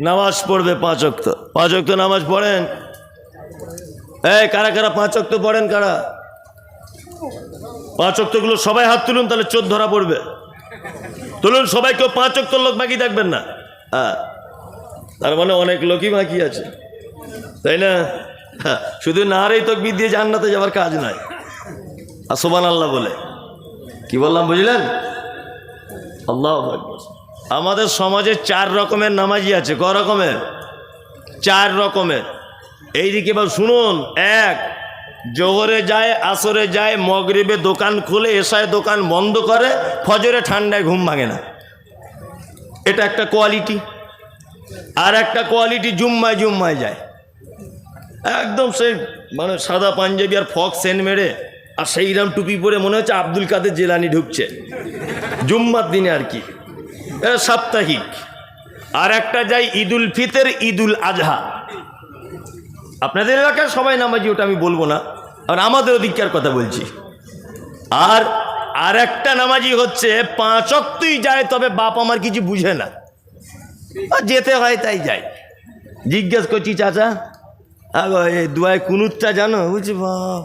নামাজ পড়বে 5 ওয়াক্ত। 5 ওয়াক্ত নামাজ পড়েন? এই কারা কারা 5 ওয়াক্ত পড়েন? কারা 5 ওয়াক্তগুলো সবাই হাত তুলুন, তাহলে চোর ধরা পড়বে। তুলুন সবাই, কেউ 5 ওয়াক্ত লোক বাকি থাকবেন না। হ্যাঁ, তার মানে অনেক লোকই বাকি আছে, তাই না? হ্যাঁ, শুধু নারেই তাকবীর দিয়ে জান্নাতে যাওয়ার কাজ নয়, আর সুবহানাল্লাহ বলে। কি বললাম বুঝলেন? আল্লাহু আকবার। আমাদের সমাজে 4 রকমের নামাজি আছে। ক রকমের? 4 রকমের। এইদিকে এবার শুনুন। 1, জোহরে যায়, আসরে যায়, মগরিবে দোকান খুলে, এশায় দোকান বন্ধ করে, ফজরে ঠান্ডায় ঘুম ভাঙে না। এটা একটা কোয়ালিটি। আর একটা কোয়ালিটি জুম্মায় জুম্মায় যায়, একদম সেই মানে সাদা পাঞ্জাবি আর ফক সেন মেরে আর সেইরাম টুপি পরে মনে হচ্ছে আব্দুল কাদের জেলানি ঢুকছে জুম্মার দিনে আর কি, সাপ্তাহিক। আর একটা যায় ঈদুল ফিতর, ঈদুল আজহা। আপনাদের এলাকার সবাই নামাজি, ওটা আমি বলবো না, আর আমাদের ওদিককার কথা বলছি। আর একটা নামাজি হচ্ছে 5 ওয়াক্তই যায়, তবে বাপ আমার কিছু বুঝে না, আর যেতে হয় তাই যায়। জিজ্ঞেস করছি, চাচা এই দুয়ায় কুনুতটা জানো? বুঝছি বাপ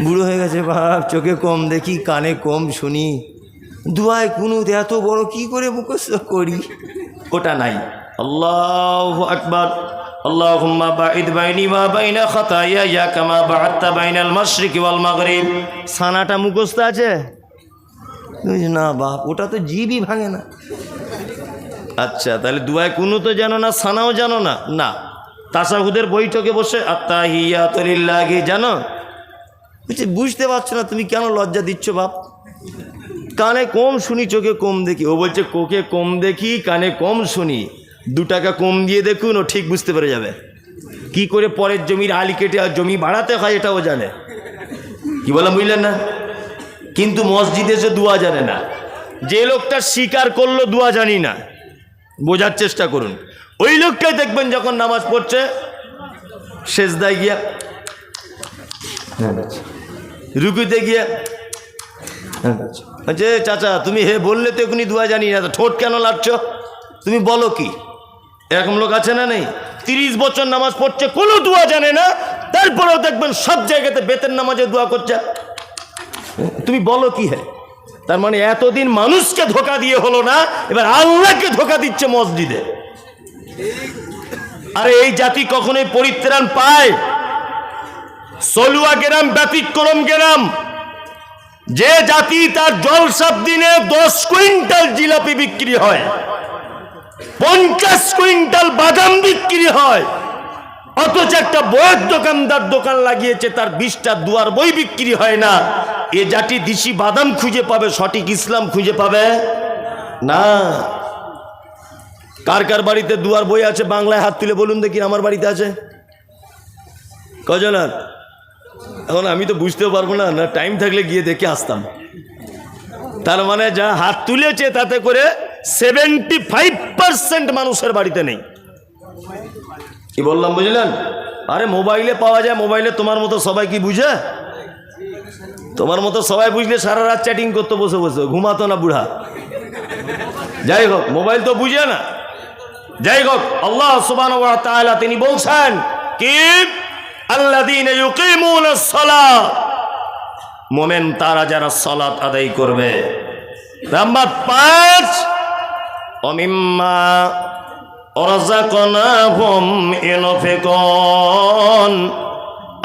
বুড়ো হয়ে গেছে বাপ, চোখে কম দেখি, কানে কম শুনি, দুয়ায় কুনুত এত বড় কি করে মুখস্থ করি? ওটা নাই। আল্লাহু আকবার। আল্লাহুম্মা বাঈদ বাইনি ওয়া বাইনা খাতায়ায়া কামা বা'আদতা বাইনাল মাশরিকি ওয়াল মাগরিব। সানাটা মুখস্থ আছে? না বাপ, ওটা তো জিভই ভাঙে না। আচ্ছা, তাহলে দুয়ায় কুনুতও জানো না, সানাও জানো না? না। তাশাহুদের বৈঠকে বসে আত্তাহিয়াতু লিল্লাহি জানো? বুঝতে পারছো না তুমি, কেন লজ্জা দিচ্ছ বাপ? কানে কম শুনি, চোখে কম দেখি। ও বলছে কোকে কম দেখি, কানে কম শুনি, 2 টাকা কম দিয়ে দেখুন, ও ঠিক বুঝতে পেরে যাবে কি করে পরের জমির আলি কেটে আর জমি বাড়াতে হয়, এটাও জানে। কি বললাম বুঝলেন না? কিন্তু মসজিদে এসে দোয়া জানে না। যে লোকটা স্বীকার করলো দোয়া জানি না, বোঝার চেষ্টা করুন। ওই লোকটাই দেখবেন যখন নামাজ পড়ছে সেজদায় গিয়া, রুকুতে গিয়া, আচ্ছা চাচা তুমি হে বললে তো এখনই দোয়া জানি না, ঠোঁট কেন লাড়ছ? তুমি বলো কি? এরকম লোক আছে না নেই? 30 বছর নামাজ পড়ছে, কোনো দোয়া জানে না, তারপরেও দেখবেন সব জায়গাতে বেতের নামাজে দোয়া করছে। তুমি বলো কি? হ্যাঁ, তার মানে এতদিন মানুষকে ধোকা দিয়ে হলো না, এবার আল্লাহকে ধোকা দিচ্ছে মসজিদে। আরে এই জাতি কখনোই পরিত্রাণ পায়? সলুয়া গ্রাম ব্যতিক্রম গ্রাম, যে জাতি তার জলসার দিনে 10 কুইন্টাল জিলাপি বিক্রি হয়, 50 কুইন্টাল বাদাম বিক্রি হয়, অথচ একটা বইয়ের দোকানদার দোকান লাগিয়েছে, তার 20টা দুয়ার বই বিক্রি হয় না। এ জাতি দিশি বাদাম খুঁজে পাবে, সঠিক ইসলাম খুঁজে পাবে না। কার কার বাড়িতে দুয়ার বই আছে বাংলায়? হাত তুলে বলুন দেখি, আমার বাড়িতে আছে কজনার? এখন আমি তো বুঝতেও পারবো না, না টাইম থাকলে গিয়ে দেখে আসতাম। তার মানে যা হাত তুলেছে তাতে করে 75% মানুষের বাড়িতে নেই। কি বললাম বুঝলেন? আরে মোবাইলে পাওয়া যায়, মোবাইলে তোমার মতো সবাই কি বুঝে? তোমার মতো সবাই বুঝলে সারা রাত চ্যাটিং করতে বসে বসে, ঘুমাতো না বুড়া। যাই হোক, মোবাইল তো বুঝে না। যাই হোক, আল্লাহ সুবহানাহু ওয়া তাআলা তিনি বলছেন কি, আল্লাযীনা ইউকিমুনাস সালাহ, মুমিন তারা যারা সালাত আদায় করবে। নাম্বার 5, ওমিম্মা রাযাকনাহুম ইউনফিকুন।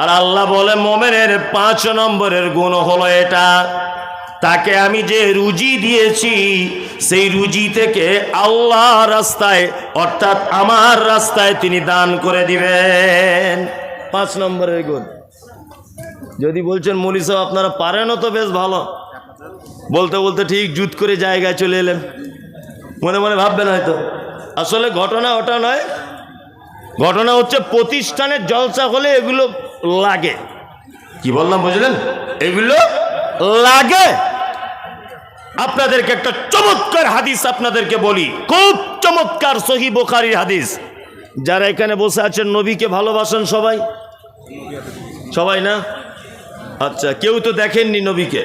আর আল্লাহ বলে মুমিনের 5 নম্বরের গুণ হলো এটা, তাকে আমি যে রুজি দিয়েছি সেই রুজি থেকে আল্লাহ রাস্তায় অর্থাৎ আমার রাস্তায় তিনি দান করে দিবেন। 5 নম্বরের গুণ। যদি বলছেন মৌলী সাহেব আপনারা পারেনও তো বেশ ভালো, বলতে বলতে ঠিক জুত করে জায়গায় চলে এলেন, মনে মনে ভাববেন হয়তো। আসলে ঘটনা ওটা নয়, ঘটনা হচ্ছে প্রতিষ্ঠানের জলসা হলে এগুলো লাগে। কি বললাম বুঝলেন? এগুলো লাগে। আপনাদেরকে একটা চমৎকার হাদিস আপনাদেরকে বলি, খুব চমৎকার, সহিহ বুখারীর হাদিস। যারা এখানে বসে আছেন নবীকে ভালোবাসেন সবাই? সবাই না? আচ্ছা, কেউ তো দেখেননি নবীকে।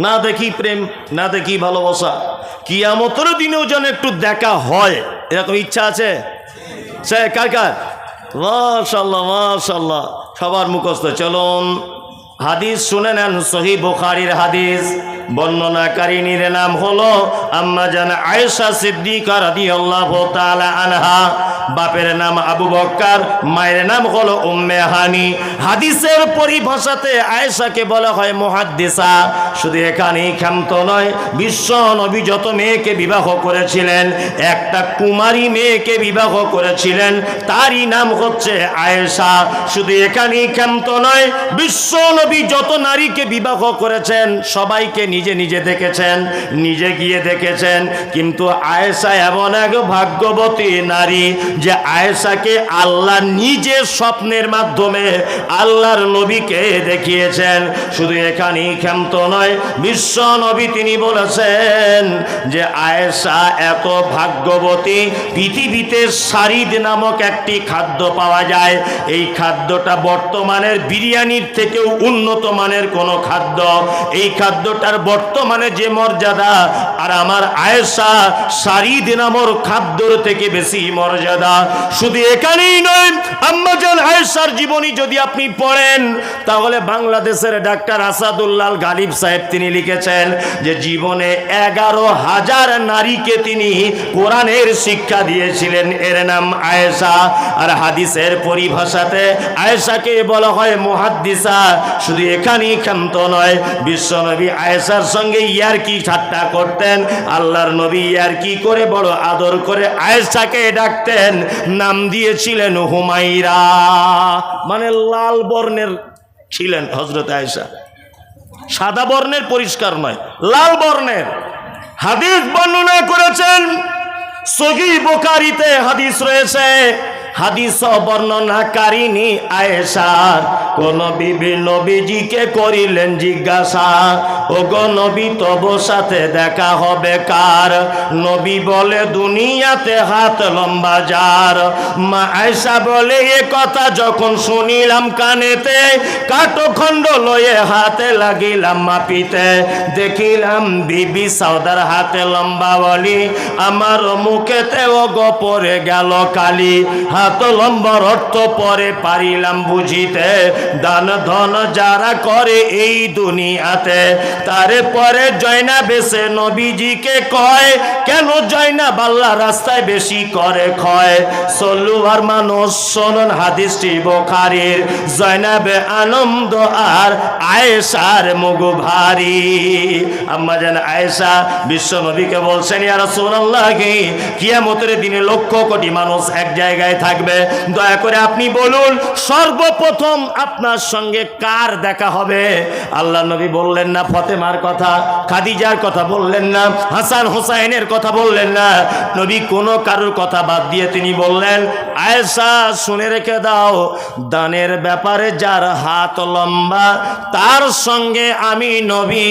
না দেখি প্রেম, না দেখি ভালোবাসা। কিয়ামতের দিনেও যেন একটু দেখা হয়, এরকম ইচ্ছা আছে? সে কার কার? মাশাআল্লাহ মাশাআল্লাহ, সবার মুখস্থ। চলুন হাদিস শুনে নেন, সহিহ বুখারীর হাদিস। বর্ণনাকারিনীর নাম হলো আম্মা জান আয়েশা সিদ্দিকা রাদিয়াল্লাহু তাআলা আনহা। বাপের নাম আবু বকর, মায়ের নাম হলো উম্মে হানি। হাদিসের পরিভাষাতে আয়েশাকে বলা হয় মুহাদ্দিসা। শুধু এখানেই ক্ষান্ত নয়, বিশ্ব নবী যত মেয়েকে বিবাহ করেছিলেন, একটা কুমারী মেয়েকে বিবাহ করেছিলেন, তারই নাম হচ্ছে আয়েশা। শুধু এখানেই ক্ষান্ত নয়, বিশ্ব নবী যত নারীকে বিবাহ করেছেন সবাইকে নিজে নিজে দেখেছেন, নিজে গিয়ে দেখেছেন। কিন্তু আয়েশা এমন এক ভাগ্যবতী নারী যে আয়েশাকে আল্লাহ নিজে স্বপ্নের মাধ্যমে আল্লাহর নবীকে দেখিয়েছেন। শুধু এখানেই ক্ষান্ত নয়, বিশ্ব নবী তিনি বলেছেন যে আয়েশা এত ভাগ্যবতী, পৃথিবীতে শারিদ নামক একটি খাদ্য পাওয়া যায়, এই খাদ্যটা বর্তমানের বিরিয়ানির থেকেও উন্নত মানের কোনো খাদ্য। এই খাদ্যটার বর্তমানে যে মর্যাদা, আর আমার আয়েশা শারিদ নামক খাদ্যর থেকে বেশি মর্যাদা। শুধু এখানেই নয়, আম্মা জান আয়েশার জীবনী যদি আপনি পড়েন তাহলে বাংলাদেশের ডাক্তার আসাদুল্লাহ গালিব সাহেব তিনি লিখেছেন যে জীবনে 11,000 নারীকে তিনি কোরআনের শিক্ষা দিয়েছিলেন, এর নাম আয়েশা। আর হাদিসের পরিভাষাতে আয়েশাকে বলা হয় মুহাদ্দিসা। শুধু এখানেই ক্ষান্ত নয়, বিশ্বনবী আয়েশার সঙ্গে ইয়ারকি ঠাট্টা করতেন। আল্লাহর নবী ইয়ারকি করে বড় আদর করে আয়েশাকে ডাকতেন, নাম দিয়েছিলেন হুমাইরা, মানে লাল বর্ণের ছিলেন হযরত আয়েশা, সাদা বর্ণের, পরিষ্কার নয়, লাল বর্ণের। হাদিস বর্ণনা করেছেন, সহিহ বুখারীতে হাদিস রয়েছে। হাদিস বর্ণনাকারিনী আয়েশা কোন বিবি নবীজিকে করিলেন জিজ্ঞাসা, ও গো নবী তব সাথে দেখা হবে কার? নবী বলে দুনিয়াতে হাত লম্বা যার। মা আয়েশা বলে এ কথা যখন শুনিলাম কানেতে, কাঠখণ্ড লয়ে হাতে লাগিলাম মাপিতে। দেখিলাম বিবি সাউদার হাতে লম্বা বলি, আমার মুখেতে ও গো পড়ে গেল কালি। হাত লম্বার অর্থ পরে পারিলাম বুঝিতে, দান ধন যারা করে এই দুনিয়াতে, তারে পরে জয়না বেশে নবীজিকে কয়, কেন জয়না বাল্লা রাস্তায় বেশি করে ক্ষয়। সল্লু আর মানুষ শোনন হাদিসটি বুখারীর। জয়নাবে আনন্দ আর আয়েশার মুখ ভারী। আম্মা জান আয়েশা বিশ্ব নবীকে বলছেন, ইয়া রাসূলুল্লাহ, কিয়ামতের দিনে লক্ষ কোটি মানুষ এক জায়গায় থাকবে, দয়া করে আপনি বলুন সর্বপ্রথম আপনার সঙ্গে কার দেখা হবে? আল্লাহ নবী বললেন না ফাতেমার কথা, খাদিজার কথা বললেন না, হাসান হোসাইনের কথা বললেন না। নবী কোনো কারোর কথা বাদ দিয়ে তিনি বললেন, আয়েশা শুনে রেখে দাও, দানের ব্যাপারে যার হাত লম্বা তার সঙ্গে আমি নবী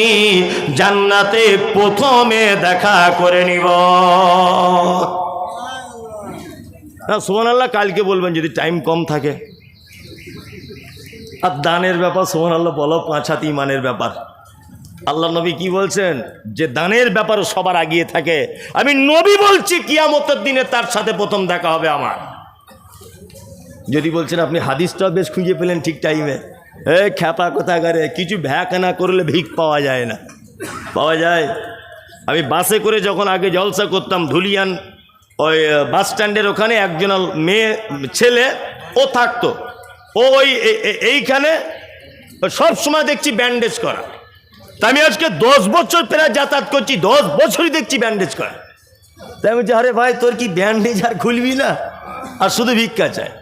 জান্নাতে প্রথমে দেখা করে নিব। সুবহানাল্লাহ কালকে বলবেন যদি টাইম কম থাকে। আর দানের ব্যাপার সুবহানাল্লাহ বলো 5 হাত ইমানের ব্যাপার। আল্লাহ নবী কি বলছেন যে দানের ব্যাপারে সবার আগিয়ে থাকে। আমি নবী বলছি কিয়ামতের দিনে তার সাথে প্রথম দেখা হবে আমার। যদি বলছেন আপনি হাদিসটা বেশ খুঁজে পেলেন ঠিক টাইমে, খ্যাপা কোথাকারে, কিছু ভ্যাক না করলে ভিক পাওয়া যায় না। পাওয়া যায়। আমি বাসে করে যখন আগে জলসা করতাম ধুলিয়ান, ওই বাস স্ট্যান্ডের ওখানে একজন মেয়ে ছেলে ও থাকতো, ও ওই এইখানে সব সময় দেখছি ব্যান্ডেজ করা। তা আমি আজকে 10 বছর প্রায় যাতায়াত করছি, 10 বছরই দেখছি ব্যান্ডেজ করা। তাই আমি বলছি, আরে ভাই তোর কি ব্যান্ডেজ আর খুলবি না, আর শুধু ভিক্ষা চায়।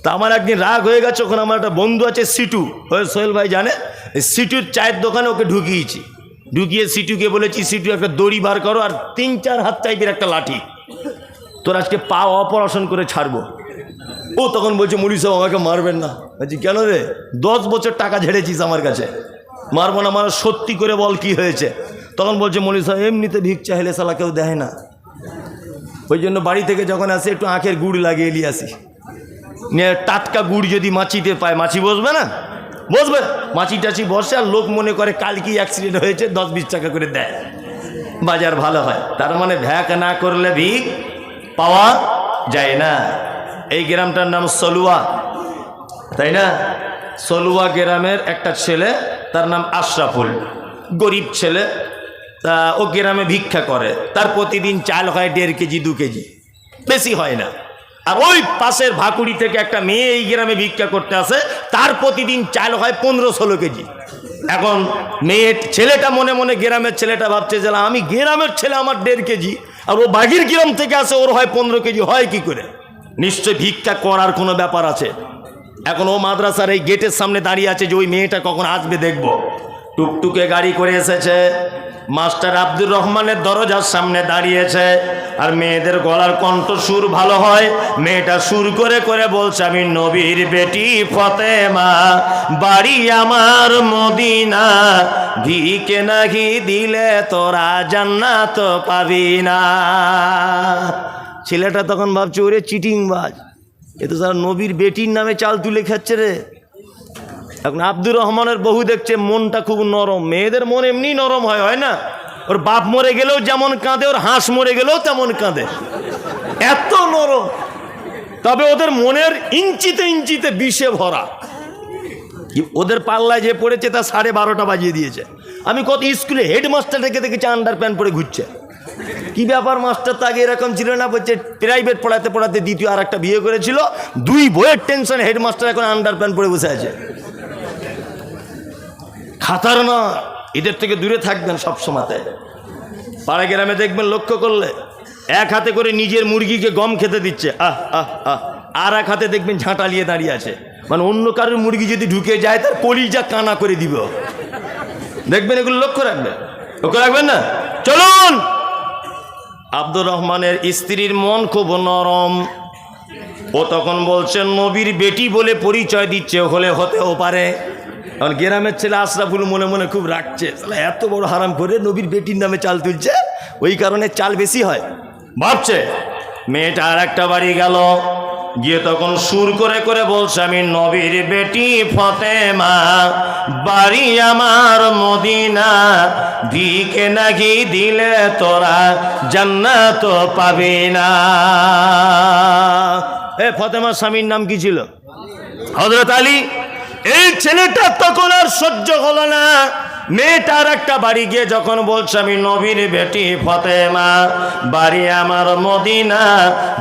তা আমার একদিন রাগ হয়ে গেছে, ওখানে আমার একটা বন্ধু আছে সিটু, ওই সোহেল ভাই জানে, সিটুর চায়ের দোকানে ওকে ঢুকিয়েছি। ঢুকিয়ে সিটুকে বলেছি, সিটু একটা দড়ি বার করো আর 3-4 হাত টাইপের একটা লাঠি, তোর আজকে পা অপারেশন করে ছাড়বো। ও তখন বলছে, মুড়ি সাহেব আমাকে মারবেন না। বলছি কেন রে? 10 বছর টাকা ঝেড়েছিস আমার কাছে, মারবো না। মানে সত্যি করে বল কি হয়েছে? তখন বলছে, মুড়ি সাহেব এমনিতে ভিক চাইলে সালা কেউ দেয় না, ওই জন্য বাড়ি থেকে যখন আসে একটু আখের গুড় লাগিয়ে নিয়ে আসি। নিয়ে টাটকা গুড় যদি মাছিতে পায়, মাছি বসবে না? বসবে। মাছি টাছি বসে, আর লোক মনে করে কাল কি অ্যাক্সিডেন্ট হয়েছে, 10-20 টাকা করে দেয়, বাজার ভালো হয়। তার মানে ভ্যাক না করলে ভিক পাওয়া যায় না। এই গ্রামটার নাম সলুয়া, তাই না? সলুয়া গ্রামের একটা ছেলে, তার নাম আশরাফুল, গরিব ছেলে। তা ও গ্রামে ভিক্ষা করে, তার প্রতিদিন চাল হয় 1.5 কেজি 2 কেজি, বেশি হয় না। আর ওই পাশের ভাকুড়ি থেকে একটা মেয়ে এই গ্রামে ভিক্ষা করতে আসে, তার প্রতিদিন চাল হয় 15-16 কেজি। এখন ছেলেটা মনে মনে, গ্রামের ছেলেটা ভাবছে যে আমি গ্রামের ছেলে, আমার 1.5 কেজি, আর ও বাগির গ্রাম থেকে আসে, ওর হয় 15 কেজি, হয় কি করে? নিশ্চয় ভিক্ষা করার কোনো ব্যাপার আছে। এখন ও মাদ্রাসার এই গেটের সামনে দাঁড়িয়ে আছে যে ওই মেয়েটা কখন আসবে দেখব। টুকটুকে গাড়ি করে এসেছে, মাস্টার আব্দুর রহমানের দরজার সামনে দাঁড়িয়েছে। আর মেয়েদের গলার কণ্ঠ সুর ভালো হয়, মেয়েটা সুর করে করে বলছে, আমি নবীর বেটি ফতেমা, বাড়ি আমার মদিনা, ভিকে নাহি দিলে তোরা জান্নাত পাবি না। ছেলেটা তখন ভাবছে, ওরে চিটিংবাজ, এ তো স্যার নবীর বেটির নামে চাল তুলে খাচ্ছে রে। এখন আব্দুর রহমানের বহু দেখছে মনটা খুব নরম, মেয়েদের মন এমনি নরম হয়, হয় না? ওর বাপ মরে গেলেও যেমন কাঁদে, ওর হাঁস মরে গেলেও তেমন কাঁদে, এত নরম। তবে ওদের মনের ইঞ্চিতে ইঞ্চিতে বিষে ভরা। ওদের পাল্লায় যে পড়েছে তা 12:30 বাজিয়ে দিয়েছে। আমি কত স্কুলে হেডমাস্টার রেখে দেখেছি আন্ডার প্যান্ট পরে ঘুরছে। কি ব্যাপার মাস্টার, তো আগে এরকম ছিল না, বলছে প্রাইভেট পড়াতে পড়াতে দ্বিতীয় আর একটা বিয়ে করেছিল, 2 বইয়ের টেনশন, হেডমাস্টার এখন আন্ডার প্যান্ট পরে বসে আছে। খাতার না, এদের থেকে দূরে থাকবেন সব সময়তে। পাড়া গ্রামে দেখবেন, লক্ষ্য করলে এক হাতে করে নিজের মুরগিকে গম খেতে দিচ্ছে, আর এক হাতে দেখবেন ঝাঁটা নিয়ে দাঁড়িয়ে আছে। মানে অন্য কারোর মুরগি যদি ঢুকে যায় তার কলিজা কানা করে দিব, দেখবেন। এগুলো লক্ষ্য রাখবেন, লক্ষ্য রাখবেন না? চলুন। আব্দুর রহমানের স্ত্রীর মন খুব নরম। ও তখন বলছেন নবীর বেটি বলে পরিচয় দিচ্ছে, হলে হতেও পারে। কারণ গ্রামের ছেলে আশরাফুল মনে মনে খুব রাখছে, এত বড় হারাম করে নবীর বেটির নামে চাল তুলছে, ওই কারণে চাল বেশি হয় ভাবছে। মেয়েটা আর একটা বাড়ি গেল, গিয়ে তখন সুর করে করে বলছে, আমি নবীর বেটি ফতেমা, বাড়ি আমার মদিনা, ভিকে নাহি দিলে তোরা জান্নাত পাবি না। ফতেমার স্বামীর নাম কি ছিল? হযরত আলী। এই ছেলেটা তখন আর সহ্য হলো না। মেয়েটার একটা বাড়ি গিয়ে যখন বলছে, আমি নবীর বেটি ফতেমা, বাড়ি আমার মদিনা,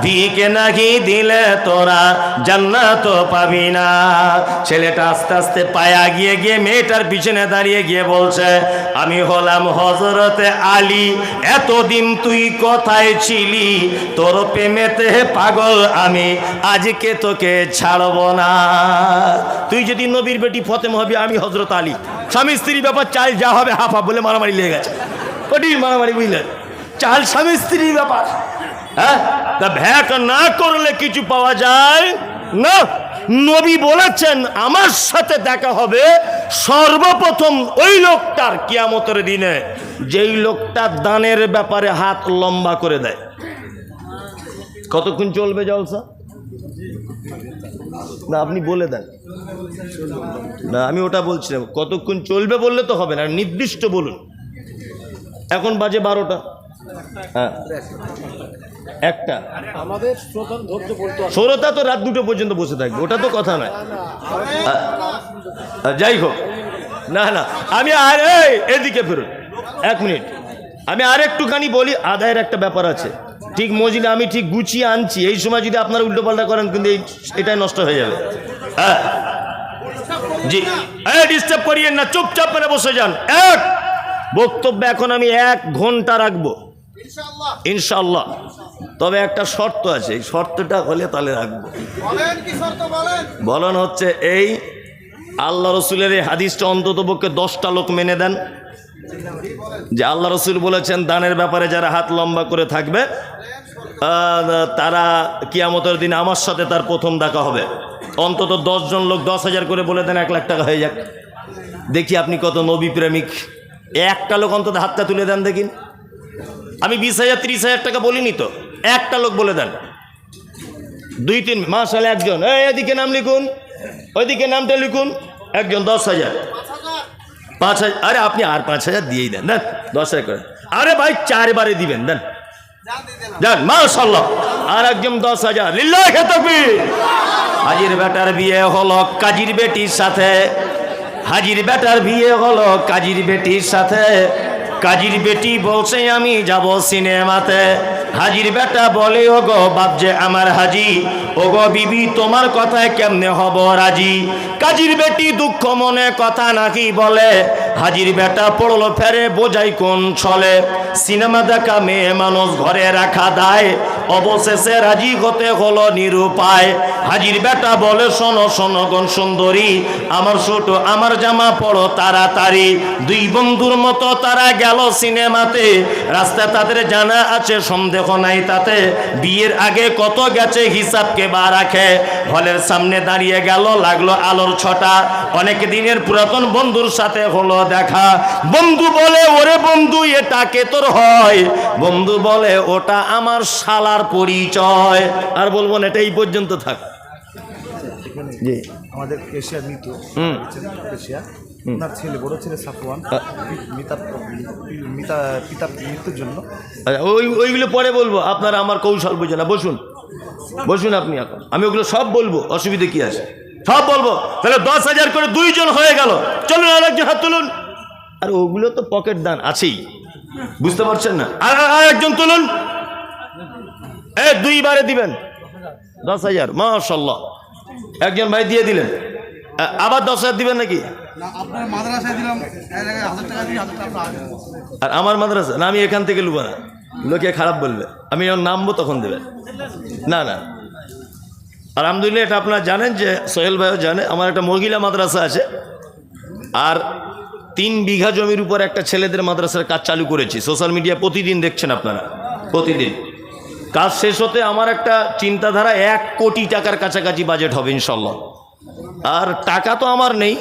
ভিকে নাহি দিলে তোরা জান্নাত পাবি না। ছেলেটা আস্তে আস্তে পায়া গিয়ে গিয়ে মেয়েটার পিছনে দাঁড়িয়ে গিয়ে বলছে, আমি হলাম হযরতে আলী, এতদিন তুই কোথায় ছিলি? তোর প্রেমেতে পাগল আমি, আজকে তোকে ছাড়ব না। তুই যদি নবীর বেটি ফতেমা হবি, আমি হযরত আলী। স্বামী স্ত্রী ব্যাপার, চাল যা হবে হাফ হাফ বলে মারামারি লেগে গেছে, কঠিন মারামারি, বুঝলেন? চাল স্বামী স্ত্রীর ব্যাপার, হ্যাঁ? তা ভ্যাক না করলে কিছু পাওয়া যায় না। নবী বলেছেন আমার সাথে দেখা হবে সর্বপ্রথম ওই লোকটার কিয়ামতের দিনে, যেই লোকটা দানের ব্যাপারে হাত লম্বা করে দেয়। কতক্ষণ চলবে জলসা? না আপনি বলে দেন না, আমি ওটা বলছিলাম কতক্ষণ চলবে বললে তো হবে না, নির্দিষ্ট বলুন। এখন বাজে 12টা, হ্যাঁ 1টা। আমাদের শ্রোতা তো রাত 2টো পর্যন্ত বসে থাকবে, ওটা তো কথা নয়। যাই হোক, না না আমি আর এদিকে ফেরুন 1 মিনিট, আমি আর একটুখানি বলি। আদায়ের একটা ব্যাপার আছে, ঠিক মজিলে আমি ঠিক গুছিয়ে আনছি, এই সময় যদি আপনারা উল্টোপাল্টা করেন কিন্তু এটাই নষ্ট হয়ে যাবে। হ্যাঁ জি, ডিস্টার্ব করিয়েন না, চুপচাপ মেরে বসে যান। বক্তব্য এখন আমি 1 ঘন্টা রাখবো ইনশাআল্লাহ, তবে একটা শর্ত আছে, এই শর্তটা হলে তাহলে রাখবো। বলেন হচ্ছে এই, আল্লাহ রসুলের এই হাদিসটা অন্তত পক্ষে 10টা লোক মেনে দেন যে আল্লাহ রসুল বলেছেন দানের ব্যাপারে যারা হাত লম্বা করে থাকবে তারা কিয়ামতের দিন আমার সাথে তার প্রথম দেখা হবে। অন্তত 10 জন লোক 10,000 করে বলে দেন, 1 লাখ টাকা হয়ে যাক। দেখি আপনি কত নবী প্রেমিক। একটা লোক অন্তত হাতটা তুলে দেন দেখিন। আমি 20,000 30,000 টাকা বলিনি তো, একটা লোক বলে দেন। 2-3 মাশাআল্লাহ, একজন। এদিকে নাম লিখুন, ওইদিকে নামটা লিখুন। একজন 10,000 5,000, আরে আপনি আর 5,000 দিয়েই দেন, দেন 10,000 করে। আরে ভাই 4 বারে দিবেন, দেন দেন, মাশাআল্লাহ। আর একজন 10,000 লিল্লাহি তাকবীর। হাজির বেটার বিয়ে হলো কাজীর বেটির সাথে, হাজির বেটার বিয়ে হলো কাজীর বেটির সাথে। কাজীর বেটি বলছে আমি যাব সিনেমাতে। হাজির বেটা বলে ওগো বাপ যে আমার হাজি, ওগো বিবি তোমার কথায় কেমনে হব রাজি। কাজীর বেটি দুঃখ মনে কথা নাকি বলে, হাজির বেটা পড়লো ফেরে বোঝাই কোন ছলে। সিনেমা দেখা মেয়ে মানুষ ঘরে রাখা দায়, অবশেষে রাজি হতে হলো নিরুপায়। হাজির বেটা বলে শোনো শোনো গণ সুন্দরী, আমার ছোট আমার জামা পড়ো তাড়াতাড়ি। দুই বন্ধুর মতো তারা গেল সিনেমাতে, রাস্তা তাদের জানা আছে সন্দেহ নাই তাতে। বিয়ের আগে কত গেছে হিসাব কে বা রাখে। হলের সামনে দাঁড়িয়ে গেল লাগলো আলোর ছটা, অনেক দিনের পুরাতন বন্ধুর সাথে হলো দেখা। বন্ধু বলে ওরে বন্ধু এটা কে তোর হয়, বন্ধু বলে ওটা আমার শালার পরিচয়। আর বলবো না, এটা এই পর্যন্ত থাক। জি আমাদের এশিয়া মৃত এশিয়া ওনার ছেলে বড় ছেলে সাফওয়ান পিতার মৃত্যুর জন্য। আচ্ছা, ওইগুলো পরে বলবো, আপনারা আমার কৌশল বুঝে না। বসুন বসুন আপনি, এখন আমি ওগুলো সব বলবো, অসুবিধে কি আছে সব বলবো। তাহলে 10,000 করে 2 জন হয়ে গেল। চলুন আর একজন হাত তুলুন। আর ওগুলো তো পকেট দান আছেই, বুঝতে পারছেন না। আর একজন তুলুন, 2 বারে দিবেন 10,000। মাশাআল্লাহ, একজন ভাই দিয়ে দিলেন। আবার 10,000 দিবেন নাকি? আর আমার মাদ্রাসা না, আমি এখান থেকে লুবো না, লোকে খারাপ বলবে। আমি যখন নামবো তখন দেবেন। না না, আলহামদুলিল্লাহ এটা আপনারা জানেন যে সোহেল ভাইও জানে, আমার একটা মহিলা মাদ্রাসা আছে। আর 3 বিঘা জমির উপর একটা ছেলেদের মাদ্রাসার কাজ চালু করেছি। সোশ্যাল মিডিয়া প্রতিদিন দেখছেন আপনারা, প্রতিদিন। কাজ শেষ হতে আমার একটা চিন্তাধারা 1 কোটি টাকার কাছাকাছি বাজেট হবে ইনশাল্লাহ। আর টাকা তো আমার নেই,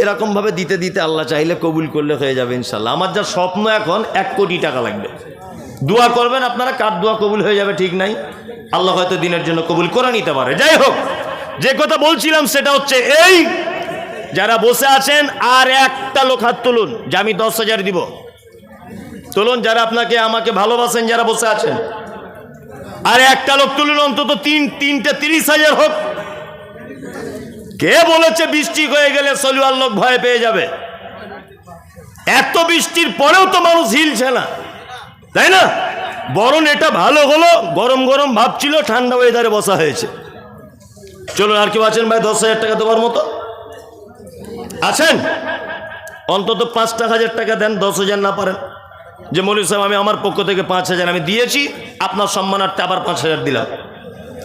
এরকমভাবে দিতে দিতে আল্লাহ চাইলে কবুল করলে হয়ে যাবে ইনশাল্লাহ। আমার যা স্বপ্ন এখন 1 কোটি টাকা লাগবে। দোয়া করবেন আপনারা, কার দোয়া কবুল হয়ে যাবে ঠিক নাই, আল্লাহ হয়তো দিনের জন্য কবুল করে নিতে পারে। যাই হোক, যে কথা বলছিলাম সেটা হচ্ছে এই, যারা বসে আছেন আর একটা লোক হাত তুলুন যে আমি 10,000 দিব। তুলুন, যারা আপনাকে আমাকে ভালোবাসেন, যারা বসে আছেন। আর একটা লোক তুলুন, অন্তত তিনটে 30,000 হোক। কে বলেছে বৃষ্টি হয়ে গেলে সলুয়ার লোক ভয় পেয়ে যাবে? এত বৃষ্টির পরেও তো মানুষ হিলছে না, তাই না? বরং এটা ভালো হলো, গরম গরম ভাবছিল, ঠান্ডা ওয়েদারে বসা হয়েছে। চলুন, আর কেউ আছেন ভাই 10,000 টাকা দেওয়ার মতো? আছেন? অন্তত 5,000 টাকা দেন, 10,000 না পারেন যে মৌলভী সাহেব আমি আমার পক্ষ থেকে 5,000 আমি দিয়েছি, আপনার সম্মানার্থে আবার 5,000 দিলাম।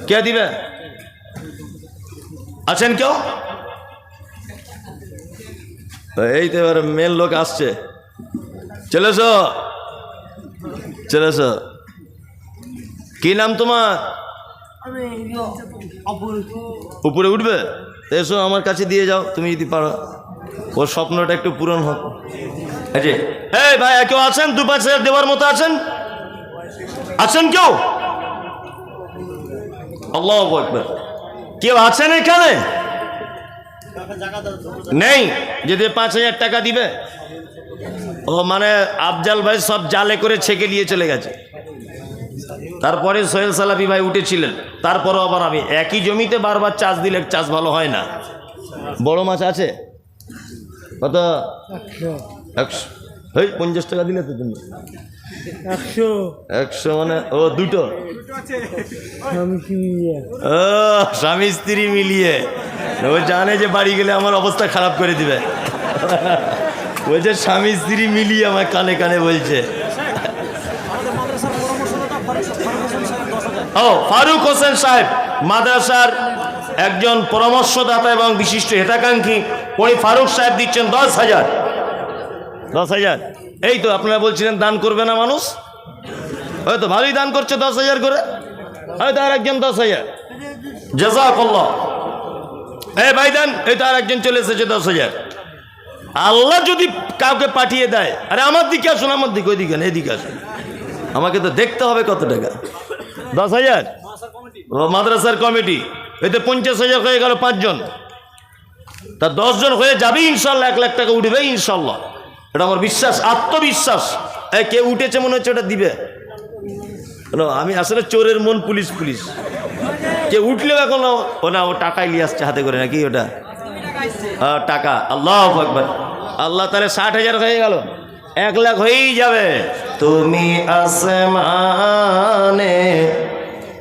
কে দিবে? আছেন কেউ? এই তো এবার মেন লোক আসছে। চলেছ চলেছ, কি নাম তোমার? উপরে উঠবে? এসো আমার কাছে দিয়ে যাও তুমি যদি পারো, ওর স্বপ্নটা একটু পূরণ হোক। এই ভাই কেউ আছেন 2-5,000 দেওয়ার মতো? আছেন? আছেন কেউ? আল্লাহু আকবার। কেউ আছেন এখানে? নেই? যদি 5,000 টাকা দিবে। ও মানে আফজাল ভাই সব জালে করে ছেঁকে নিয়ে চলে গেছে। তারপরে সোহেল সালাফি ভাই উঠেছিলেন, তারপরও আবার আমি একই জমিতে বারবার চাষ দিলে চাষ ভালো হয় না। বড় মাছ আছে কত? 50 টাকা দিলে তো তুমি 100 মানে ও দুটো স্বামী স্ত্রী মিলিয়ে। ও জানে যে বাড়ি গেলে আমার অবস্থা খারাপ করে দিবে, বলছে স্বামী স্ত্রী মিলিয়ে আমার কানে কানে বলছে। ও ফারুক হোসেন সাহেব মাদ্রাসার একজন পরামর্শদাতা এবং বিশিষ্ট হিতাকাঙ্ক্ষী, উনি ফারুক সাহেব দিচ্ছেন 10,000। 10,000। এই তো আপনারা বলছিলেন দান করবে না মানুষ, হয়তো ভালোই দান করছে 10,000 করে। হয়তো আর একজন 10,000। জাযাকাল্লাহ। এই ভাই দেন, এই তো আর একজন চলে এসেছে 10,000। আল্লাহ যদি কাউকে পাঠিয়ে দেয়, আরে আমার দিকে আসুন, আমার দিকে, ওইদিকে না, এদিকে আসুন, আমাকে তো দেখতে হবে কত টাকা। 10,000 মাদ্রাসার কমিটি, এতে 50,000 হয়ে গেল 5 জন, তা 10 জন হয়ে যাবে ইনশাল্লাহ, 1 লাখ টাকা উঠবে ইনশাল্লাহ। এটা আমার বিশ্বাস, আত্মবিশ্বাস। কে উঠেছে মনে হচ্ছে ওটা দিবে? আমি আসলে চোরের মন পুলিশ পুলিশ, কে উঠলেও এখন ও টাকাই নিয়ে আসছে হাতে করে নাকি ওটা টাকা। আল্লাহু আকবার। আল্লাহ তাহলে 60,000 হয়ে গেল, 1 লাখ হয়েই যাবে। তুমি আসমানে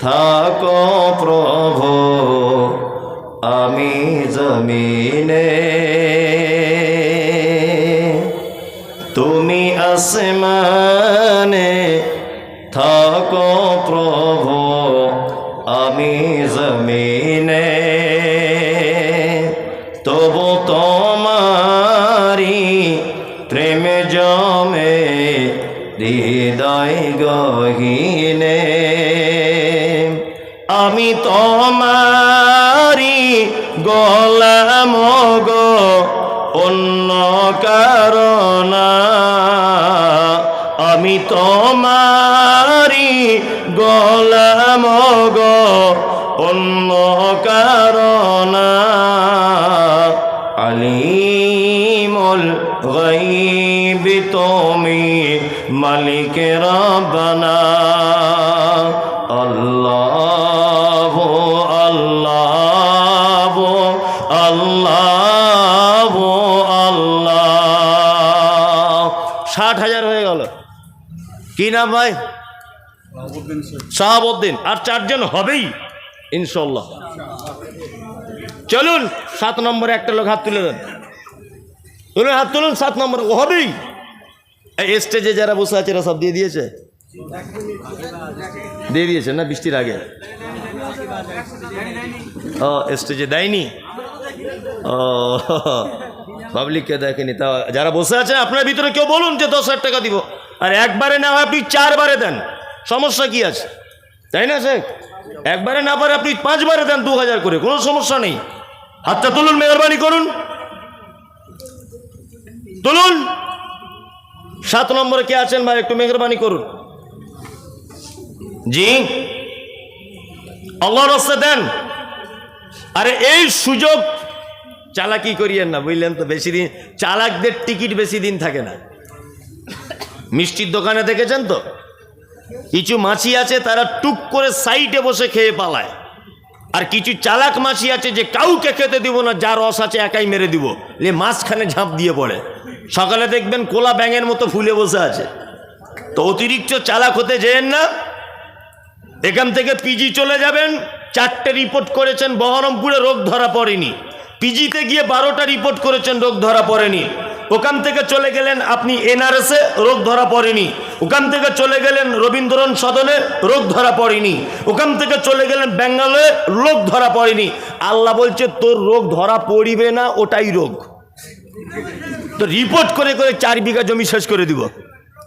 থাকো প্রভু, আমি জমিনে। তুমি আসমানে থাকো প্রভু, আমি জমিনে। তবু তোমারি প্রেম জমে হৃদয় গহীনে। আমি তোমারি গোলাম গো, অন্য কারণ না। আমি তোমারি গোলাম গো, অন্য কারণ না। আলিমুল গায়ব তুমি, মালিক রব্বানা। আল্লাহু আল্লাহু আল্লাহু আল্লাহ। 60,000 হয়ে গেল। কি নাম ভাই? শাহাবুদ্দিন। আর 4 জন হবেই ইনশাল্লাহ। চলুন 7 নম্বরে একটা লোক হাত তুলে দেন, হাত তুলুন। 7 নম্বর হবেই। এই স্টেজে যারা বসে আছে এরা সব দিয়ে দিয়েছে, দিয়ে দিয়েছে না বৃষ্টির আগে? ও স্টেজে দেয়নি, ও পাবলিককে দেখেনি। তা যারা বসে আছে আপনার ভিতরে কেউ বলুন যে 10,000 টাকা দিব, আর একবারে না হয় আপনি 4 বারে দেন, সমস্যা কি আছে? তাই না শেখ? একবারে না পারে আপনি 5 বারে দেন 2,000 করে, কোনো সমস্যা নেই। হাতটা তুলুন, মেহরবানি করুন, তুলুন। 7 নম্বরে কে আছেন ভাই? একটু মেহরবানি করুন। জি, আল্লাহর রাস্তায় দেন। আরে এই সুযোগ চালাকি করিয়েন না, বুঝলেন তো? বেশি দিন চালাকদের টিকিট বেশি দিন থাকে না। মিষ্টির দোকানে দেখেছেন তো, কিছু মাছি আছে তারা টুক করে সাইডে বসে খেয়ে পালায়, আর কিছু চালাক মাছি আছে যে কাউকে খেতে দিব না, যার রস আছে একাই মেরে দিব, মাঝখানে ঝাঁপ দিয়ে পড়ে। সকালে দেখবেন কোলা ব্যাঙের মতো ফুলে বসে আছে। তো অতিরিক্ত চালাক হতে যেন না। এখান থেকে পিজি চলে যাবেন, 4টে রিপোর্ট করেছেন বহরমপুরে, রোগ ধরা পড়েনি। পিজিতে গিয়ে 12টা রিপোর্ট করেছেন, রোগ ধরা পড়েনি। ওখান থেকে চলে গেলেন আপনি এনআরএসে, রোগ ধরা পড়েনি। ওখান থেকে চলে গেলেন রবীন্দ্রন সদনে, রোগ ধরা পড়েনি। ওখান থেকে চলে গেলেন ব্যাঙ্গালোরে, রোগ ধরা পড়েনি। আল্লাহ বলছে তোর রোগ ধরা পড়িবে না, ওটাই রোগ। তো রিপোর্ট করে করে 4 বিঘা জমি শেষ করে দিব,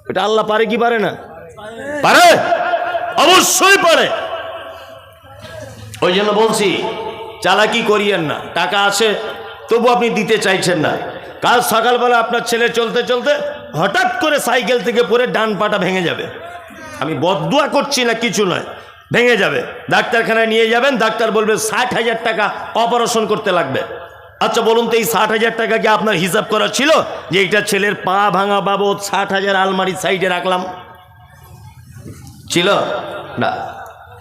এটা আল্লাহ পারে কি পারে না? পারে, অবশ্যই পারে। ওই জন্য বলছি চালাকি করিয়েন না। টাকা আছে তবু আপনি দিতে চাইছেন না। কাল সকালবেলা আপনার ছেলে চলতে চলতে হঠাৎ করে সাইকেল থেকে পড়ে ডান পাটা ভেঙে যাবে। আমি বদদুয়া করছি না, কিছু নয়, ভেঙে যাবে। ডাক্তারখানায় নিয়ে যাবেন, ডাক্তার বলবে 60,000 টাকা অপারেশন করতে লাগবে। আচ্ছা বলুন তো, এই 60,000 টাকা কি আপনার হিসাব করা ছিল যে এইটা ছেলের পা ভাঙা বাবদ 60,000 আলমারির সাইডে রাখলাম? ছিল না।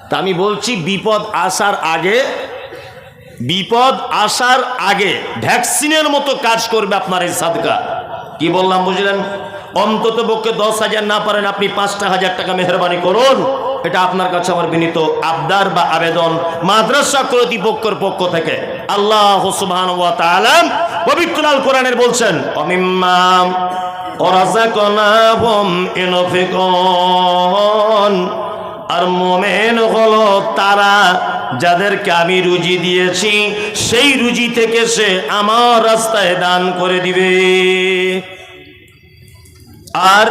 তা আমি বলছি বিপদ আসার আগে ভ্যাকসিনের মতো কাজ করবে আপনার এই সাদকা। কি বললাম বুঝলেন? অন্তত পক্ষে 10,000 না পারেন আপনি 5,000 টাকা মেহরবানি করুন। এটা আপনার কাছে আমার বিনীত আবদার বা আবেদন মাদ্রাসা কর্তৃপক্ষের পক্ষ থেকে। আল্লাহ সুবহানাহু ওয়া তাআলা পবিত্র আল কোরআনের বলছেন, অমিম্মা রাযাকনাহুম ইউনফিকুন। আর মুমিন হলো তারা যাদেরকে আমি রুজি দিয়েছি, সেই রুজি থেকে সে আমার রাস্তায় দান করে দিবে। আর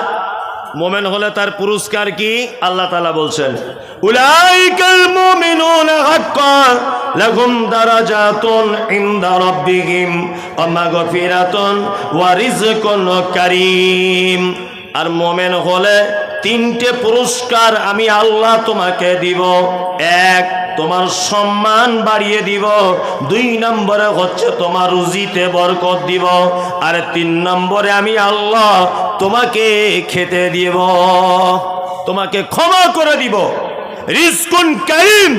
মুমিন হলে তার পুরস্কার কি? আল্লাহ তাআলা বলছেন, উলাইকাল মুমিনুনা হাক্কান লাহুম দারাজাতুন ইনদা রাব্বিহিম ওয়া মাগফিরাতুন ওয়া রিজকুন কারীম। আর মুমিন হলে 3টে পুরস্কার আমি আল্লাহ তোমাকে দিব। 1, তোমার সম্মান বাড়িয়ে দিব। 2 নম্বরে হচ্ছে তোমার রুজিতে বরকত দিব। আর 3 নম্বরে আমি আল্লাহ তোমাকে খেতে দিব। তোমাকে ক্ষমা করে দিব, রিজকুন কারীম,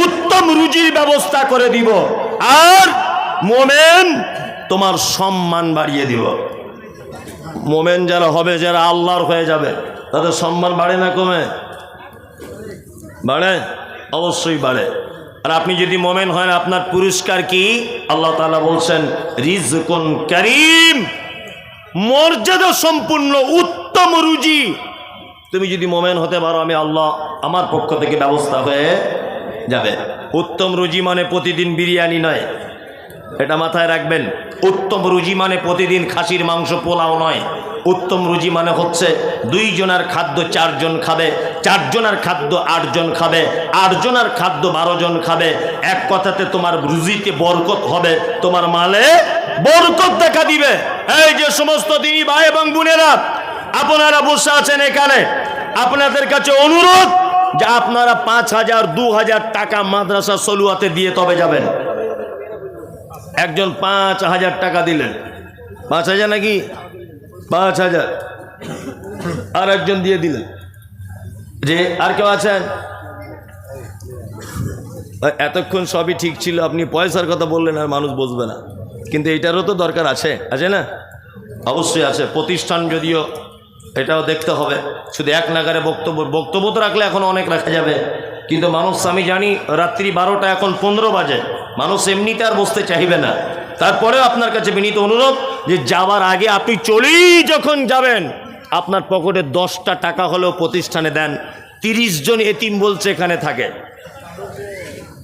উত্তম রুজির ব্যবস্থা করে দিব, আর মোমেন তোমার সম্মান বাড়িয়ে দিব। মোমেন যারা হবে, যারা আল্লাহর হয়ে যাবে, তাদের সম্মান বাড়ে না কমে? বাড়ে, অবশ্যই বাড়ে। আর আপনি যদি মোমেন হয়, আপনার পুরস্কার কি? আল্লাহ তাআলা বলছেন রিজকুন কারীম, মর্যাদা সম্পূর্ণ উত্তম রুজি। তুমি যদি মোমেন হতে পারো, আমি আল্লাহ আমার পক্ষ থেকে ব্যবস্থা হয়ে যাবে। উত্তম রুজি মানে প্রতিদিন বিরিয়ানি নয়, এটা মাথায় রাখবেন। উত্তম রুজি মানে প্রতিদিন খাসির মাংস পোলাও নয়। উত্তম রুজি মানে হচ্ছে 2 জনের খাদ্য 4 জন খাবে, 4 জনের খাদ্য 8 জন খাবে, 8 জনের খাদ্য 12 জন খাবে। এক কথাতে তোমার রুজিতে বরকত হবে, তোমার মালে বরকত দেখা দিবে। এই যে সমস্ত দিনী ভাই এবং বোনেরা আপনারা বসে আছেন এখানে, আপনাদের কাছে অনুরোধ যে আপনারা 5,000 2,000 টাকা মাদ্রাসা সলুয়াতে দিয়ে তবে যাবেন। একজন 5,000 টাকা দিলেন, 5,000 নাকি 5,000, আর একজন দিয়ে দিলেন। যে আর কেউ আছেন? এতক্ষণ সবই ঠিক ছিল, আপনি পয়সার কথা বললেন আর মানুষ বুঝবে না, কিন্তু এইটারও তো দরকার আছে, আছে না? অবশ্যই আছে। প্রতিষ্ঠান যদিও এটাও দেখতে হবে, শুধু এক নাগারে বক্তব্য তো রাখলে এখন অনেক রাখা যাবে, কিন্তু মানুষ, আমি জানি রাত্রি 12টা এখন 15 বাজে, মানুষ এমনিতে আর বসতে চাইবে না। তারপরেও আপনার কাছে বিনীত অনুরোধ যে যাওয়ার আগে আপনি চলেই যখন যাবেন, আপনার পকেটে 10টা টাকা হলেও প্রতিষ্ঠানে দেন। 30 জন এতিম বলছে এখানে থাকে,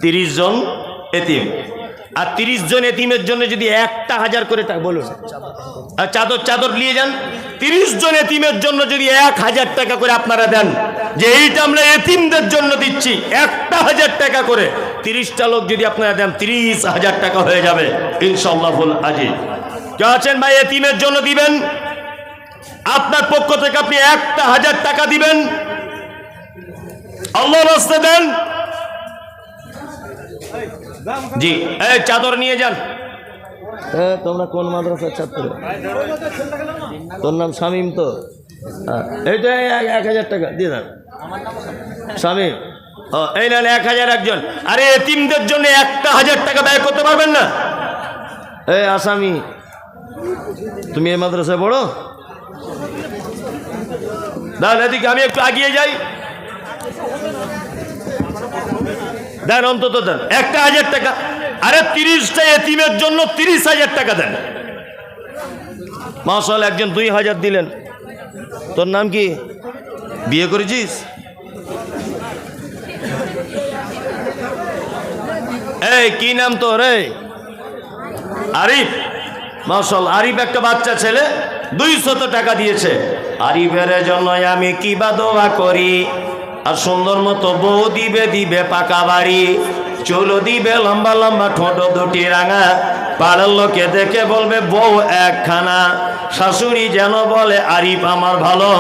30 জন এতিম, আর 30 জন এতিমের জন্য যদি 1,000 করে টাকা বলুন, আর চাদর নিয়ে যান, 30 জন এতিমের জন্য যদি 1,000 টাকা করে আপনারা দেন, যে এইটা আমরা এতিমদের জন্য দিচ্ছি 1,000 টাকা করে, 30টা লোক যদি আপনারা দেন 30,000 টাকা হয়ে যাবে ইনশাআল্লাহুল আজিজ। কেউ আছেন ভাই এতিমের জন্য দিবেন? আপনার পক্ষ থেকে আপনি 1,000 টাকা দিবেন, আল্লাহর রাস্তায় দেন। জি, এই চাদর নিয়ে যান। তোমরা কোন মাদ্রাসার ছাত্র? তোর নাম শামীম তো? এইটা 1,000 টাকা দিয়ে দেন শামীম। এই নেন 1,000 একজন। আরে এতিমদের জন্য 1,000 টাকা ব্যয় করতে পারবেন না? এই আসামি, তুমি এই মাদ্রাসায় পড়ো? দাঁড়ান এদিকে, আমি একটু এগিয়ে যাই, দেন অন্তত দেন 1,000 টাকা। আরে 30টা এতিমের জন্য 30,000 টাকা দেন। মাশাআল্লাহ, একজন 2,000 দিলেন। তোর নাম কি? বিয়ে করেছিস? এই কি নাম তোর? আরিফ। মাশাআল্লাহ, আরিফ একটা বাচ্চা ছেলে, 200 টাকা দিয়েছে। আরিফের জন্য আমি কি বা দোয়া করি, আর সুন্দর মতো বউ দিবে পাকা বাড়ি, চুলো দিবে লম্বা লম্বা, ঠোঁট 2টি রাঙা, পাড়ার লোকে দেখে বলবে বউ একখানা, শাশুড়ি যেন বলে আরিফ আমার ভালো,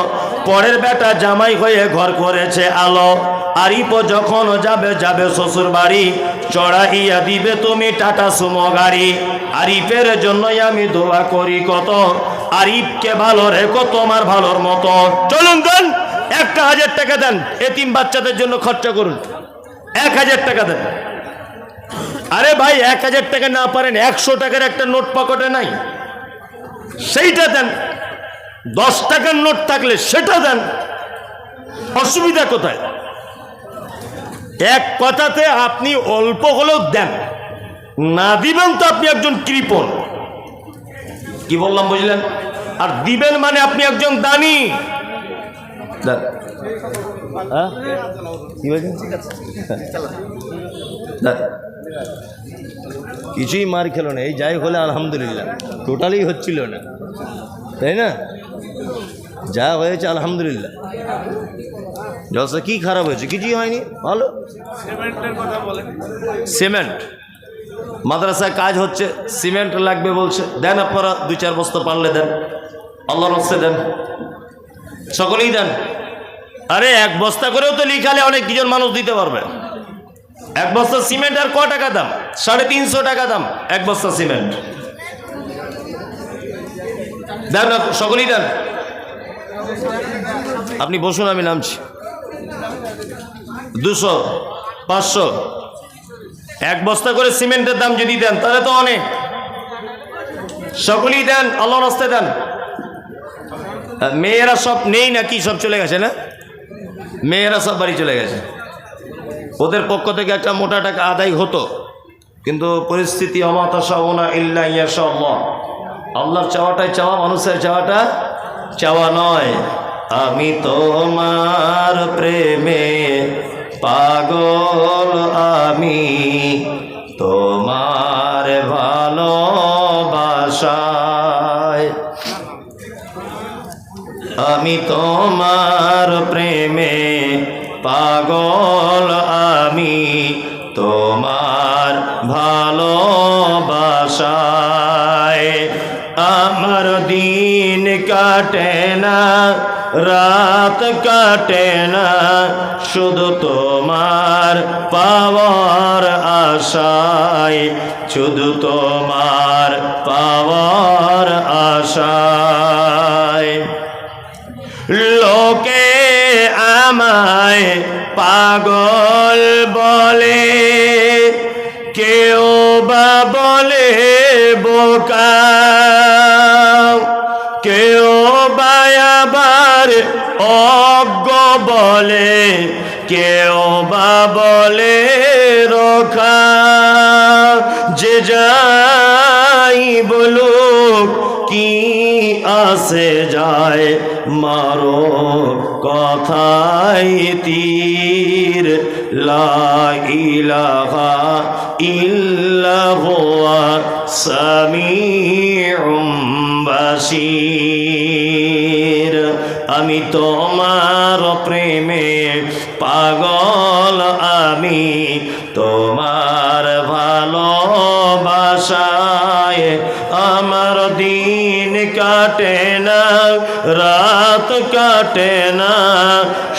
পরের বেটা জামাই হয়ে ঘর করেছে আলো। আরিফও যখন যাবে শ্বশুর বাড়ি, চড়াইয়া দিবে তুমি টাটা সুমো গাড়ি। আরিফের জন্যই আমি দোয়া করি কত, আরিফকে ভালো রেখো তোমার ভালোর মতো। চলুন দেন 1,000 টাকা দেন, এতিম বাচ্চাদের জন্য খরচা করুন, 1,000 টাকা দেন। আরে ভাই 1,000 টাকা না পারেন, 100 টাকার একটা নোট পকেটে নাই, সেইটা দেন। 10 টাকার নোট থাকলে সেটা দেন, অসুবিধা কোথায়? এক কথাতে আপনি অল্প হলেও দেন, না দিবেন তো আপনি একজন কৃপণ। কি বললাম বুঝলেন? আর দিবেন মানে আপনি একজন দানি। কিছুই মার খেলো না, এই যাই হলে আলহামদুলিল্লাহ, টোটালি হচ্ছিল না, তাই না? যা হয়েছে আলহামদুলিল্লাহ। জলসা কি খারাপ হয়েছে? কিছুই হয়নি, ভালো। সিমেন্ট মাদ্রাসায় কাজ হচ্ছে, সিমেন্ট লাগবে বলছে, দেন আপনারা 2-4 বস্তা পারলে দেন, আল্লাহর রাস্তায় দেন, সকলেই দেন। আরে 1 বস্তা করেও তো লিখালে অনেক কিছু মানুষ দিতে পারবে। 1 বস্তা সিমেন্ট আর ক টাকা দাম? 350 টাকা দাম 1 বস্তা সিমেন্ট। দেন, সকলেই দেন। আপনি বসুন, আমি নামছি। 200, 500, এক বস্তা করে সিমেন্টের দাম যদি দেন তাহলে তো অনেক। সকলেই দেন, আল্লাহর রাস্তায় দেন। মেয়েরা সব নেই নাকি? সব চলে গেছে না? মেয়েরা সব বাড়ি চলে গেছে। ওদের পক্ষ থেকে একটা মোটা টাকা আদায় হতো, কিন্তু পরিস্থিতি অমাতাশাউনা ইল্লা ইয়াশাআল্লাহ। আল্লাহর চাওয়াটাই চাওয়া, মানুষের চাওয়াটা চাওয়া নয়। আমি তোমার প্রেমে পাগল, আমি তোমার ভালোবাসায়, আমি তোমার প্রেমে পাগল, আমি তোমার ভালোবাসায়। আমার দিন কাটে না, রাত কাটে না, শুধু তোমার পাওয়ার আশায়, শুধু তোমার পাওয়ার আশায়। লোকে আমায় পাগল বলে, কেউ বা বলে বোকা, কেউ বা আবার অজ্ঞ বলে, কেউ বা বলে রোখা। যে যাই বলুক কি আসে যায়, মারো কথাই তীর, লা ইলাহা ইল্লাহুয়া সামিউম বাসীর। আমি তোমার প্রেমে পাগল, আমি তোমার ভালোবাসায়। আমার দিন কাটে না, রাত কাটে না,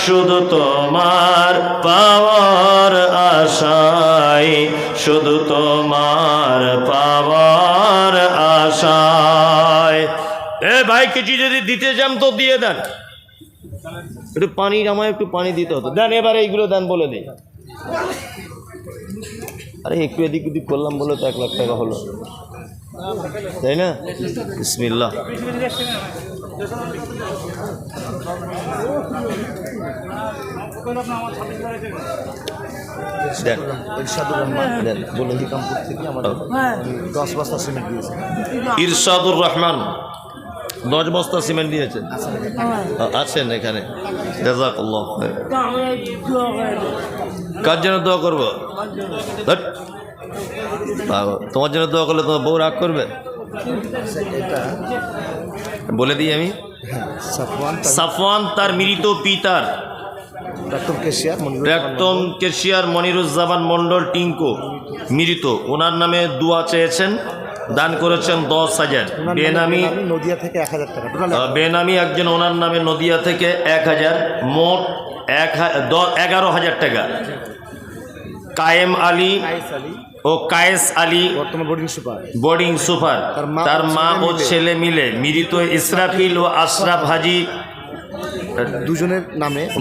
শুধু তোমার পাওয়ার আশায়, শুধু তোমার পাওয়ার আশায়। এ ভাই, কিছু যদি দিতে চান তো দিয়ে দেন। একটু পানি, আমায় একটু পানি দিতে হতো। দেন এবার এইগুলো দেন, বলে দিই। আরে একটু এদিক ওদিক করলাম বলে তো 1 লাখ টাকা হলো, তাই না? বিসমিল্লাহ। দেন, ইরশাদুর রহমান দেন, বলে দিই। কামপুর থেকে আমার 10 বস্তা সিমেন্ট দিয়েছে। ইরশাদুর রহমান 10 বস্তা সিমেন্ট দিয়েছেন। আছেন এখানে, জাযাকাল্লাহ খাইর। কার জন্য দোয়া করবো? ধ্যাৎ, তোমার জন্য দোয়া করলে তোমার বউ রাগ করবে? এটা বলে দিই আমি। সাফওয়ান তার মৃত পিতার, প্রাক্তন কেশিয়ার মনিরুজ্জামান মণ্ডল টিঙ্কু মৃত, ওনার নামে দোয়া চেয়েছেন, দান করেছেন 10,000। বেনামি নদিয়া থেকে 1000 টাকা। বেনামি একজন ওনার নামে নদিয়া থেকে 1000, মোট 11,000 টাকা। কায়েম আলী ও কায়েস আলী বোর্ডিং সুপার, তার মা ও ছেলে মিলে মৃত ইসরাফিল ও আশরাফ হাজি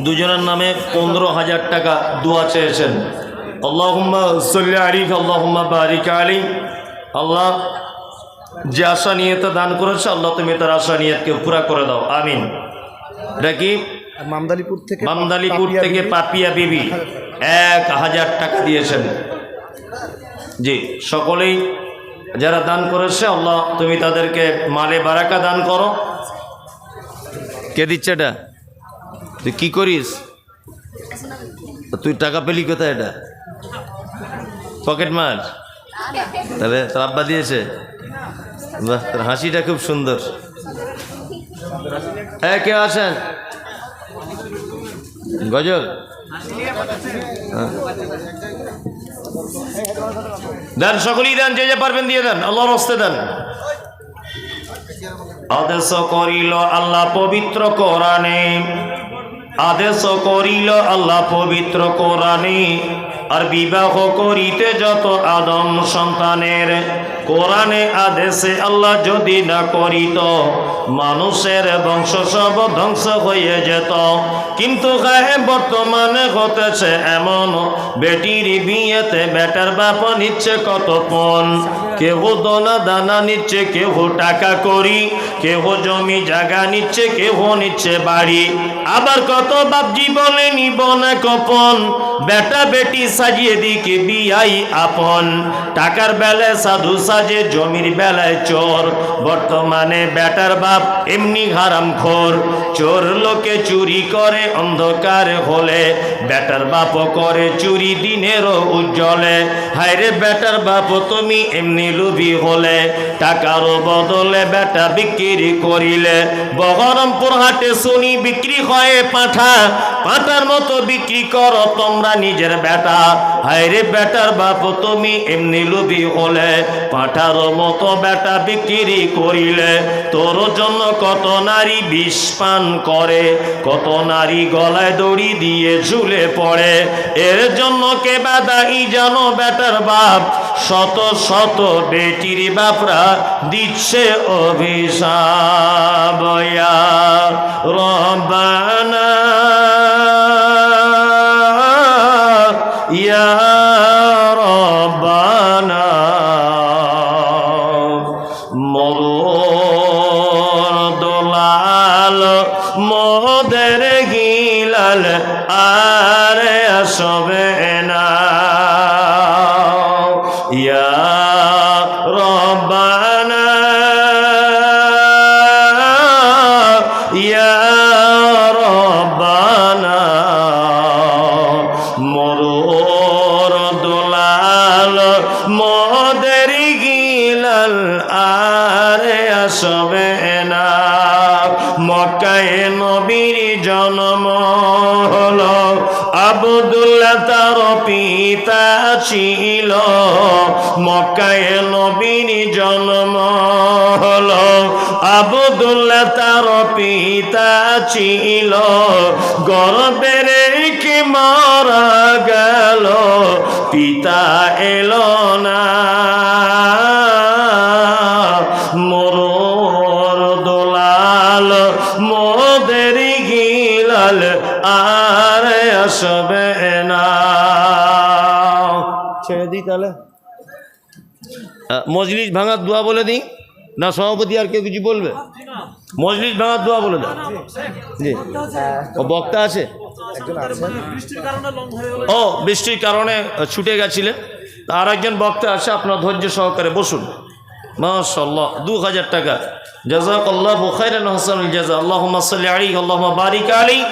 দুজনের নামে 15,000 টাকা দোয়া চেয়েছেন। আল্লাহুম্মা সাল্লি আলাইহি, আল্লাহুম্মা বারিক আলাইহি। আল্লাহ যে আশা নিয়তে দান করেছে, আল্লাহ তুমি তার আশা নিয়তকে পুরা করে দাও, আমিন। এটা কি? মামদালিপুর থেকে পাপিয়া বিবি 1000 টাকা দিয়েছেন। জি, সকলেই যারা দান করেছে, আল্লাহ তুমি তাদেরকে মালে বারাকা দান করো। কে দিচ্ছে এটা? তুই কি করিস? তুই টাকা পেলি কোথায়? এটা পকেট মার? তাহলে তোর আব্বা দিয়েছে? বাহ, তোর হাসিটা খুব সুন্দর। হ্যাঁ, কে আছেন? গজল দেন, সকলেই দেন, যে যে পারবেন দিয়ে দেন, আল্লাহর রাস্তায় দেন। আদেশ করিল আল্লাহ পবিত্র কোরআনে, আদেশ করিল আল্লাহ পবিত্র কোরআনে, আর বিবাহ করিতে যত আদম সন্তানের কোরআনে আদেশে আল্লাহ যদি না করিত মানুষের বংশ সব ধ্বংস হয়ে যেত। কিন্তু গায়ে বর্তমানে হতেছে এমন, বেটির বিয়েতে বেটার বাপ নিচ্ছে কত পণ, কেহ দোনা দানা নিচ্ছে, কেহ টাকা করি, কেহ জমি জায়গা নিচ্ছে, কেহ নিচ্ছে বাড়ি। আবার কত বাপ জীবনে নিব না কপন, বেটা বেটি সাজিয়ে দিকে বিয়াই আপন। টাকার বেলায় সাধু সাজে, জমির বেলায় চোর। বর্তমানে বেটার বাপ এমনি হারাম খোর, চোর লোকে চুরি করে অন্ধকার হলে, বেটার বাপ করে চুরি দিনেরও উজ্জ্বলে। হায়রে বেটার বাপ তুমি এমনি লোভী হলে, টাকারও বদলে বেটা বিক্রি করিলে। বহরমপুর হাটে শুনি বিক্রি হয় পাঁঠা, পাঁঠার মতো বিক্রি করো তোমরা নিজের বেটা। হায়রে বেটার বাপ তুমি এমনি লোভী হলে, পাঁঠার মতো বেটা বিক্রি করিলে। তোর জন্য কত নারী বিষ পান করে, কত নারী গলায় দড়ি দিয়ে ঝুলে পড়ে। এর জন্য কে বাদাই জানো বেটার বাপ, শত শত বেটির বাপরা দিচ্ছে অভিশাপ। ইয়া রব্বানা ইয়া রব্বানা, মরুর দোলাল মোদের গিলাল আর আসবে না। ইয়া রব্বানা ইয়া রব্বানা, মরুর দোলাল মোদের গিলাল আর আসবে না। মক্কায় নবীর জন্ম হলো, আব্দুল্লাহ তার পিতা ছিল। মক্কায় নবীর জন্ম হলো, আব্দুল্লাহ তার পিতা ছিল। গর্ভে রেখে মারা গেল, পিতা এলো না। মরুর দোলাল মোদের গিলাল আর আসবে না। ছেড়ে দিই তাহলে, মজলিস ভাঙার দোয়া বলে দিই না? সভাপতি আর কেউ কিছু বলবে? মজলিস ভাঙার দোয়া বলে দাও। জি, ও বক্তা আছে? ও বৃষ্টির কারণে ছুটে গেছিলেন। আর একজন বক্তা আছে, আপনার ধৈর্য সহকারে বসুন। মাশাআল্লাহ, 2000 টাকা। জাযাকাল্লাহু খাইরান হাসানুল জাযা। আল্লাহুম্মা সাল্লি আলাইহি, আল্লাহুম্মা বারিক আলাইহি।